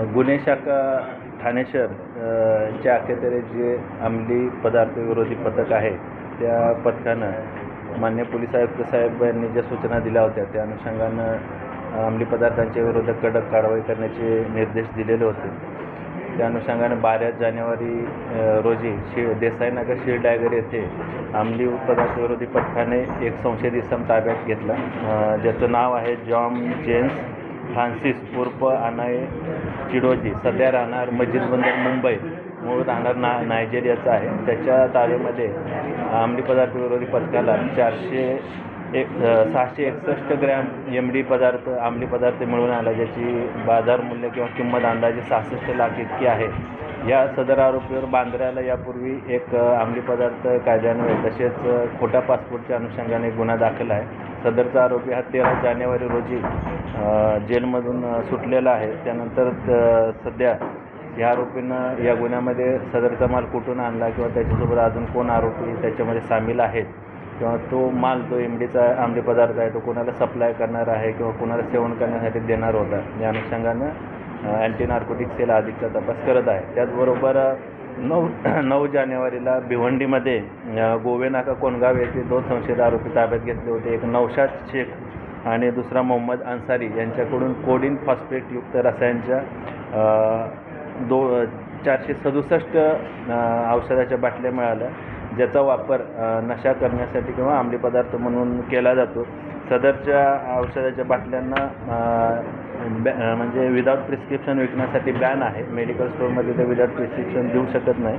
गुन्हे शाखा ठाणे शहर च्या अखत्यारीत जे अंमली पदार्थ विरोधी पथक आहे त्या पथकानं मान्य पोलीस आयुक्त साहेब यांनी ज्या सूचना दिल्या होत्या त्या अनुषंगानं अंमली पदार्थांच्या विरोधात कडक कारवाई करण्याचे निर्देश दिलेले होते। त्या अनुषंगानं 12 जानेवारी रोजी देसाईनगर शिरडागर येथे अंमली पदार्थ विरोधी पथकाने एक संशयित इसम ताब्यात घेतला, ज्याचं नाव आहे जॉन जेम्स फ्रान्सिस उर्फ अनाय चिडोजी, सध्या राहणार मस्जिद बंदर मुंबई, मूळ राहणार नायजेरियाचा आहे। त्याच्या ताब्यामध्ये अंमली पदार्थ विरोधी पथकाला 661 ग्रॅम MD पदार्थ अंमली पदार्थ मिळून आला, ज्याची बाजार मूल्य किंवा किंमत अंदाजे 66 लाख इतकी आहे। या सदर आरोपीवर बांद्र्याला यापूर्वी एक अंमली पदार्थ कायद्यान्वये तसेच खोट्या पासपोर्टच्या अनुषंगाने गुन्हा दाखल आहे। सदरचा आरोपी हा 13 जानेवारी रोजी जेलमधून सुटलेला आहे। त्यानंतर सध्या या आरोपीनं या गुन्ह्यामध्ये सदरचा माल कुठून आणला किंवा त्याच्यासोबत अजून कोण आरोपी त्याच्यामध्ये सामील आहेत किंवा तो माल जो MDचा अंमली पदार्थ आहे तो कोणाला सप्लाय करणार आहे किंवा कोणाला सेवन करण्यासाठी देणार होता, या अनुषंगानं अँटी नार्कोटिक सेल अधिकचा तपास करत आहे। त्याचबरोबर 9 जानेवारीला भिवंडीमध्ये गोवेनाका कोणगाव येथे 2 संशयित आरोपी ताब्यात घेतले होते। एक नौशाद शेख आणि दुसरा मोहम्मद अन्सारी यांच्याकडून कोडीन फॉस्फेटयुक्त रसायनच्या 467 औषधाच्या बाटल्या मिळाल्या, ज्याचा वापर नशा करण्यासाठी किंवा अंमली पदार्थ म्हणून केला जातो। सदरच्या औषधाच्या बाटल्यांना म्हणजे विदाऊट प्रिस्क्रिप्शन विकण्यासाठी बॅन आहे। मेडिकल स्टोअरमध्ये ते विदाऊट प्रिस्क्रिप्शन देऊ शकत नाही।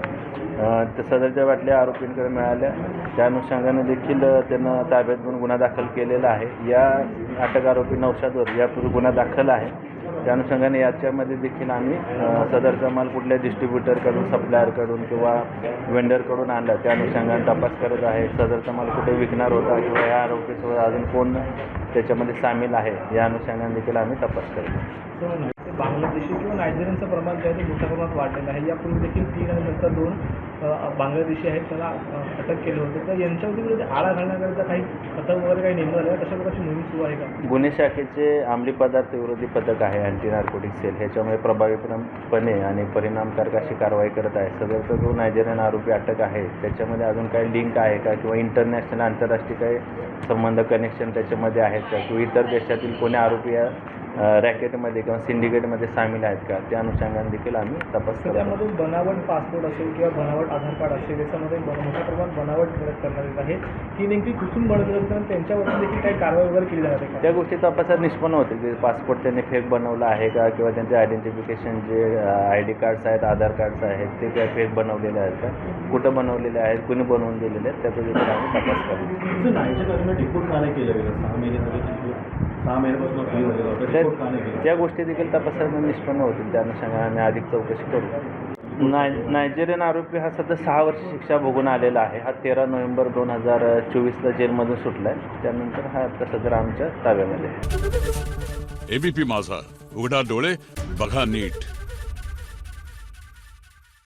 तर सदरच्या बाटल्या आरोपींकडे मिळाल्या, त्या अनुषंगाने देखील त्यांना ताब्यात घेऊन गुन्हा दाखल केलेला आहे। या अटक आरोपी नौशादवर यापूर्वी गुन्हा दाखल आहे। त्या अनुषंगाने याच्यामध्ये देखील आम्ही सदरचा माल कुठल्या डिस्ट्रीब्युटरकडून, सप्लायरकडून किंवा वेंडरकडून आणला त्या अनुषंगाने तपास करत आहे। सदरचा माल कुठे विकणार होता किंवा या आरोपीसोबत अजून कोण त्याच्यामध्ये सामील आहे या अनुषंगाने देखील आम्ही तपास करतो। बांगलादेशी किंवा नायजेरियनचं प्रमाण जे आहे ते मोठ्या प्रमाणात वाढलेलं आहे। यापूर्वी देखील 3 आणि नंतर 2 बांगलादेशी आहेत, त्याला अटक केली होती। तर यांच्यावरती आळा घालण्याकरिता काही पथक वगैरे काही नेमलं आहे, तशा प्रकारची मोहीम सुरू आहे का? गुन्हे शाखेचे अंमली पदार्थ विरोधी पथक आहे अँटी नार्कोटिक सेल, ह्याच्यामुळे प्रभावीपणे आणि परिणामकारक अशी कारवाई करत आहे। सदरचा जो नायजेरियन आरोपी अटक आहे त्याच्यामध्ये अजून काही लिंक आहे का किंवा इंटरनॅशनल आंतरराष्ट्रीय काही संबंध कनेक्शन त्याच्यामध्ये आहेत का किंवा इतर देशातील कोणी आरोपी या रॅकेटमध्ये किंवा सिंडिकेटमध्ये सामील आहेत का, त्या अनुषंगाने देखील आम्ही तपास करतो। त्यामध्ये बनावट पासपोर्ट असेल किंवा बनावट आधार कार्ड असेल, याच्यामध्ये मोठ्या प्रमाणात बनावट करण्यात येत आहे। ती नेमकी कुठून बनवली जाते आणि त्यांच्यावरती देखील काही कारवाई वगैरे केली जाते का? त्या गोष्टी तपासात निष्पन्न होते की पासपोर्ट त्यांनी फेक बनवला आहे का किंवा त्यांचे आयडेंटिफिकेशन जे ID कार्ड्स आहेत, आधार कार्ड्स आहेत ते काय फेक बनवलेले आहेत का, कुठं बनवलेले आहेत, कुणी बनवून दिलेले आहेत, त्याचा देखील आम्ही तपास करतो। त्या गोष्टी देखील तपासात निष्पन्न होतील, त्या अनुषंगाने आम्ही अधिक चौकशी करू। नायजेरियन आरोपी हा सध्या 6 वर्ष शिक्षा भोगून आलेला आहे। हा 13 नोव्हेंबर 2024ला जेलमधून सुटला आहे। त्यानंतर हा आता सध्या आमच्या ताब्यामध्ये आहे। ABP माझा, उघडा डोळे बघा नीट।